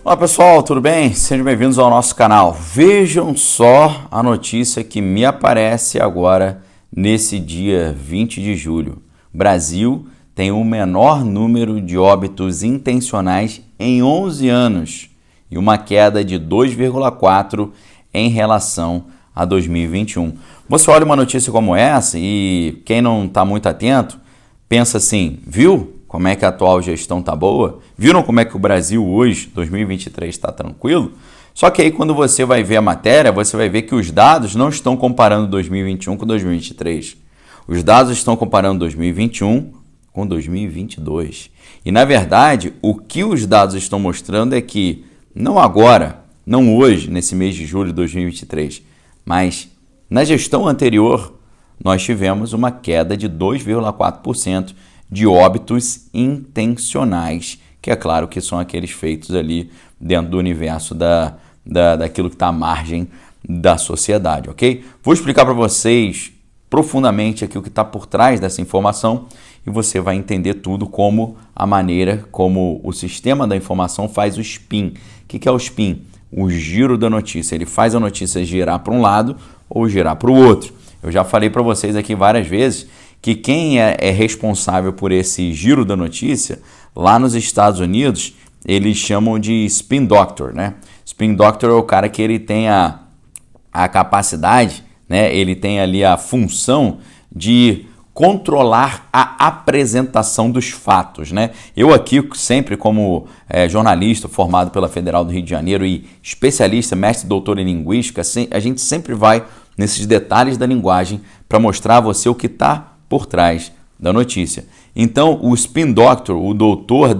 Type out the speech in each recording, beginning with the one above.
Olá pessoal, tudo bem? Sejam bem-vindos ao nosso canal. Vejam só a notícia que me aparece agora nesse dia 20 de julho. Brasil tem o menor número de óbitos intencionais em 11 anos e uma queda de 2,4 em relação a 2021. Você olha uma notícia como essa e quem não está muito atento pensa assim, viu? Como é que a atual gestão está boa? Viram como é que o Brasil hoje, 2023, está tranquilo? Só que aí quando você vai ver a matéria, você vai ver que os dados não estão comparando 2021 com 2023. Os dados estão comparando 2021 com 2022. E na verdade, o que os dados estão mostrando é que, não agora, não hoje, nesse mês de julho de 2023, mas na gestão anterior, nós tivemos uma queda de 2,4% de óbitos intencionais, que é claro que são aqueles feitos ali dentro do universo daquilo que está à margem da sociedade, ok? Vou explicar para vocês profundamente aqui o que está por trás dessa informação e você vai entender tudo como a maneira como o sistema da informação faz o spin. O que é o spin? O giro da notícia. Ele faz a notícia girar para um lado ou girar para o outro. Eu já falei para vocês aqui várias vezes que quem é responsável por esse giro da notícia, lá nos Estados Unidos, eles chamam de spin doctor, né? Spin doctor é o cara que ele tem a capacidade, né? Ele tem ali a função de controlar a apresentação dos fatos, né? Eu aqui, sempre como jornalista formado pela Federal do Rio de Janeiro e especialista, mestre e doutor em linguística, a gente sempre vai nesses detalhes da linguagem para mostrar a você o que está por trás da notícia. Então, o spin doctor, o doutor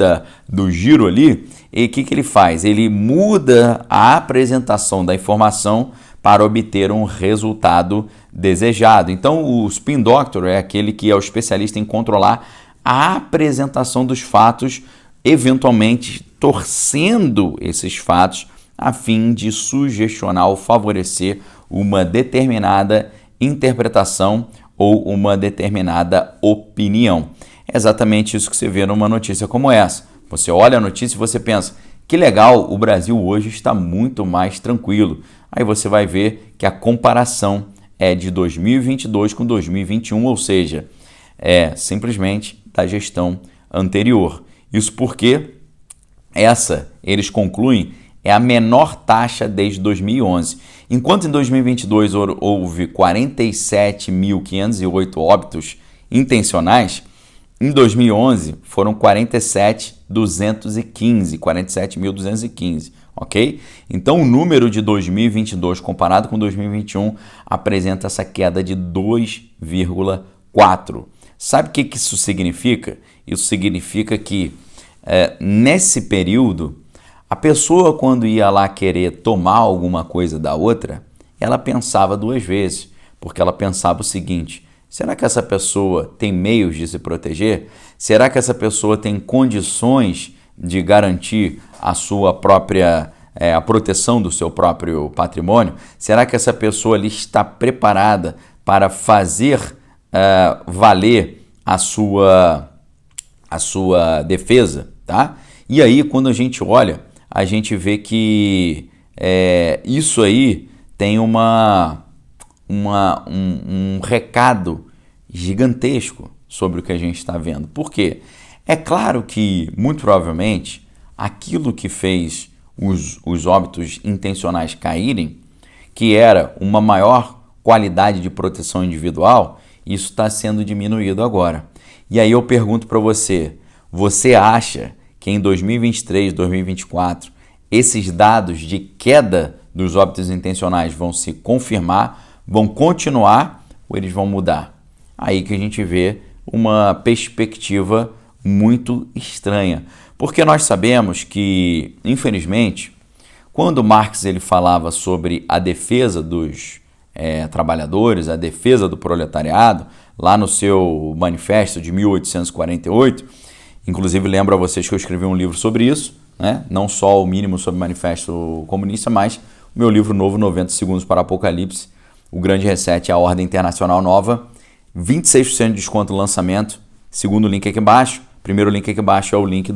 do giro ali, o que ele faz? Ele muda a apresentação da informação para obter um resultado desejado. Então, o spin doctor é aquele que é o especialista em controlar a apresentação dos fatos, eventualmente torcendo esses fatos a fim de sugestionar ou favorecer uma determinada interpretação ou uma determinada opinião. É exatamente isso que você vê numa notícia como essa. Você olha a notícia e você pensa, que legal, o Brasil hoje está muito mais tranquilo. Aí você vai ver que a comparação é de 2022 com 2021, ou seja, é simplesmente da gestão anterior. Isso porque eles concluem, é a menor taxa desde 2011. Enquanto em 2022 houve 47.508 óbitos intencionais, em 2011 foram 47.215, ok? Então o número de 2022 comparado com 2021 apresenta essa queda de 2,4. Sabe o que isso significa? Isso significa que nesse período, a pessoa, quando ia lá querer tomar alguma coisa da outra, ela pensava duas vezes, porque ela pensava o seguinte, será que essa pessoa tem meios de se proteger? Será que essa pessoa tem condições de garantir a sua própria, a proteção do seu próprio patrimônio? Será que essa pessoa ali está preparada para fazer valer a sua defesa? Tá? E aí, quando a gente olha, a gente vê que isso aí tem um recado gigantesco sobre o que a gente está vendo. Por quê? É claro que, muito provavelmente, aquilo que fez os óbitos intencionais caírem, que era uma maior qualidade de proteção individual, isso está sendo diminuído agora. E aí eu pergunto para você, você acha que em 2023, 2024, esses dados de queda dos óbitos intencionais vão se confirmar, vão continuar ou eles vão mudar? Aí que a gente vê uma perspectiva muito estranha, porque nós sabemos que, infelizmente, quando Marx ele falava sobre a defesa dos trabalhadores, a defesa do proletariado, lá no seu manifesto de 1848, inclusive lembro a vocês que eu escrevi um livro sobre isso, né? Não só o mínimo sobre o Manifesto Comunista, mas o meu livro novo, 90 Segundos para o Apocalipse, o Grande Reset e a Ordem Internacional Nova, 26% de desconto no lançamento, segundo link aqui embaixo, primeiro link aqui embaixo é o link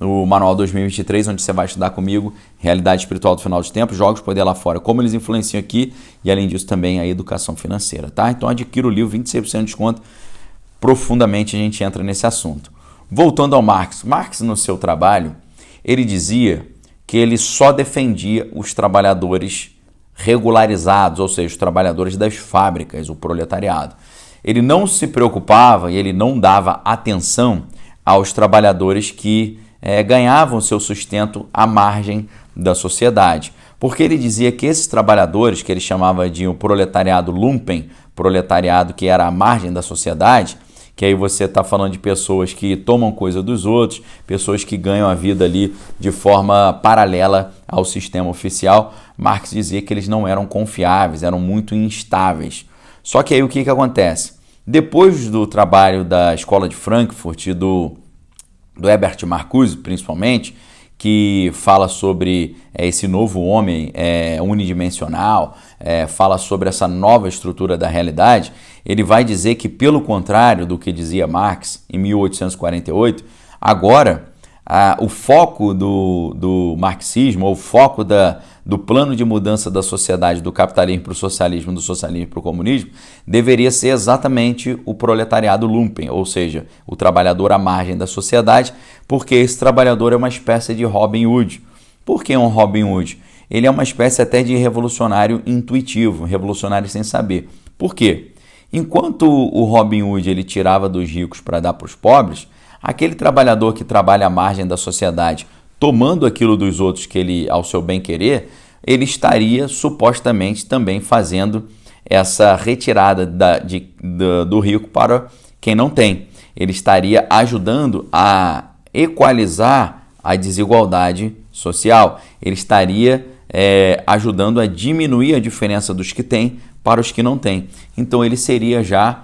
o Manual 2023, onde você vai estudar comigo Realidade Espiritual do Final dos Tempos, Jogos Poder Lá Fora, como eles influenciam aqui e, além disso, também a educação financeira, tá? Então, adquira o livro, 26% de desconto. Profundamente a gente entra nesse assunto. Voltando ao Marx. Marx, no seu trabalho, ele dizia que ele só defendia os trabalhadores regularizados, ou seja, os trabalhadores das fábricas, o proletariado. Ele não se preocupava e ele não dava atenção aos trabalhadores que ganhavam seu sustento à margem da sociedade. Porque ele dizia que esses trabalhadores, que ele chamava de um proletariado lumpen, proletariado que era à margem da sociedade, que aí você está falando de pessoas que tomam coisa dos outros, pessoas que ganham a vida ali de forma paralela ao sistema oficial. Marx dizia que eles não eram confiáveis, eram muito instáveis. Só que aí o que acontece? Depois do trabalho da Escola de Frankfurt e do Herbert Marcuse, principalmente, que fala sobre esse novo homem unidimensional, fala sobre essa nova estrutura da realidade, ele vai dizer que, pelo contrário do que dizia Marx em 1848, agora o foco do marxismo, ou o foco do plano de mudança da sociedade do capitalismo para o socialismo, do socialismo para o comunismo, deveria ser exatamente o proletariado lumpen, ou seja, o trabalhador à margem da sociedade, porque esse trabalhador é uma espécie de Robin Hood. Por que um Robin Hood? Ele é uma espécie até de revolucionário intuitivo, revolucionário sem saber. Por quê? Enquanto o Robin Hood ele tirava dos ricos para dar para os pobres, aquele trabalhador que trabalha à margem da sociedade, tomando aquilo dos outros que ele, ao seu bem querer, ele estaria supostamente também fazendo essa retirada do rico para quem não tem. Ele estaria ajudando a equalizar a desigualdade social. Ele estaria ajudando a diminuir a diferença dos que têm para os que não têm. Então ele seria já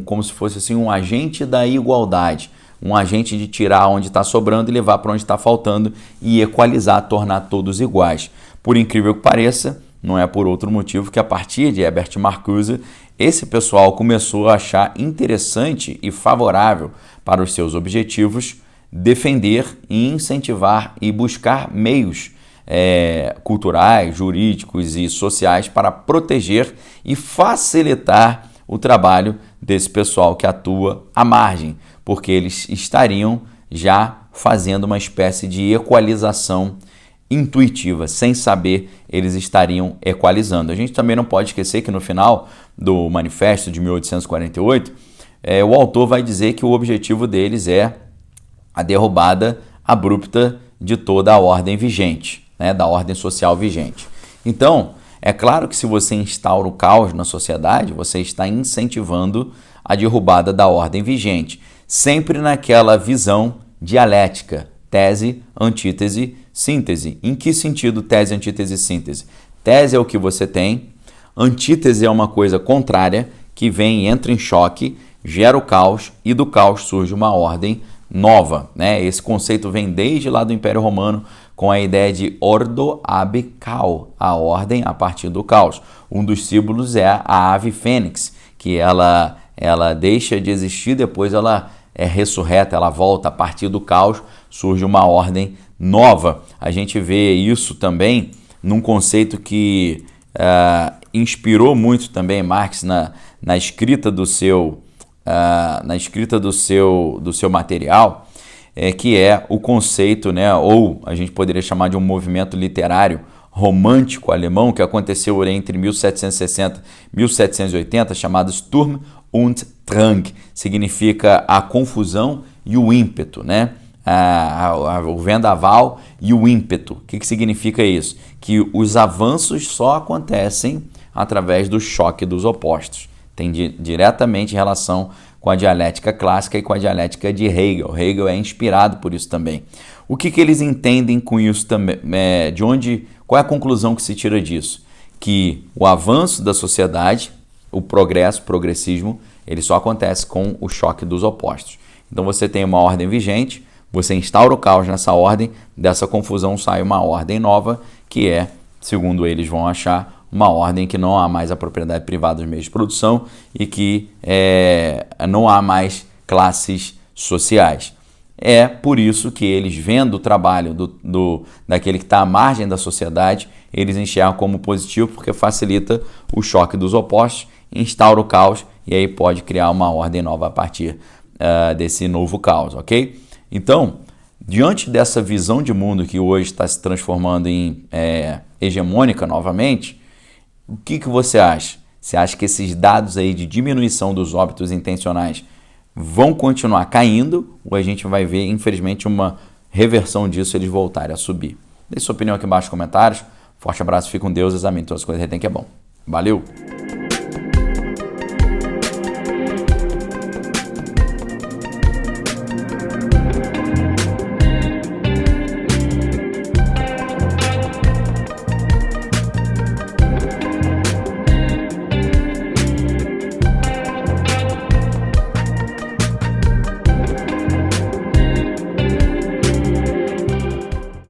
como se fosse assim, um agente da igualdade, um agente de tirar onde está sobrando e levar para onde está faltando e equalizar, tornar todos iguais. Por incrível que pareça, não é por outro motivo que a partir de Herbert Marcuse, esse pessoal começou a achar interessante e favorável para os seus objetivos defender e incentivar e buscar meios culturais, jurídicos e sociais para proteger e facilitar o trabalho desse pessoal que atua à margem, porque eles estariam já fazendo uma espécie de equalização intuitiva, sem saber eles estariam equalizando. A gente também não pode esquecer que no final do manifesto de 1848, o autor vai dizer que o objetivo deles é a derrubada abrupta de toda a ordem vigente, da ordem social vigente. Então, é claro que se você instaura o caos na sociedade, você está incentivando a derrubada da ordem vigente, sempre naquela visão dialética, tese, antítese, síntese. Em que sentido tese, antítese e síntese? Tese é o que você tem, antítese é uma coisa contrária que vem, entra em choque, gera o caos e do caos surge uma ordem nova. Esse conceito vem desde lá do Império Romano, com a ideia de ordo ab caos, a ordem a partir do caos. Um dos símbolos é a ave fênix, que ela deixa de existir, depois ela é ressurreta, ela volta a partir do caos, surge uma ordem nova. A gente vê isso também num conceito que inspirou muito também Marx na escrita do seu material, que é o conceito, ou a gente poderia chamar de um movimento literário romântico alemão que aconteceu entre 1760 e 1780, chamado Sturm und Drang, significa a confusão e o ímpeto, o vendaval e o ímpeto. O que significa isso? Que os avanços só acontecem através do choque dos opostos. Tem diretamente relação com a dialética clássica e com a dialética de Hegel. Hegel é inspirado por isso também. O que eles entendem com isso também? Qual é a conclusão que se tira disso? Que o avanço da sociedade, o progressismo, ele só acontece com o choque dos opostos. Então você tem uma ordem vigente, você instaura o caos nessa ordem, dessa confusão sai uma ordem nova, que é, segundo eles vão achar, uma ordem que não há mais a propriedade privada dos meios de produção e que não há mais classes sociais. É por isso que eles, vendo o trabalho daquele que está à margem da sociedade, eles enxergam como positivo, porque facilita o choque dos opostos, instaura o caos e aí pode criar uma ordem nova a partir desse novo caos, ok? Então, diante dessa visão de mundo que hoje está se transformando em hegemônica novamente, o que você acha? Você acha que esses dados aí de diminuição dos óbitos intencionais vão continuar caindo ou a gente vai ver, infelizmente, uma reversão disso, eles voltarem a subir? Deixe sua opinião aqui embaixo nos comentários. Forte abraço, fique com Deus, examine todas as coisas que tem que é bom. Valeu!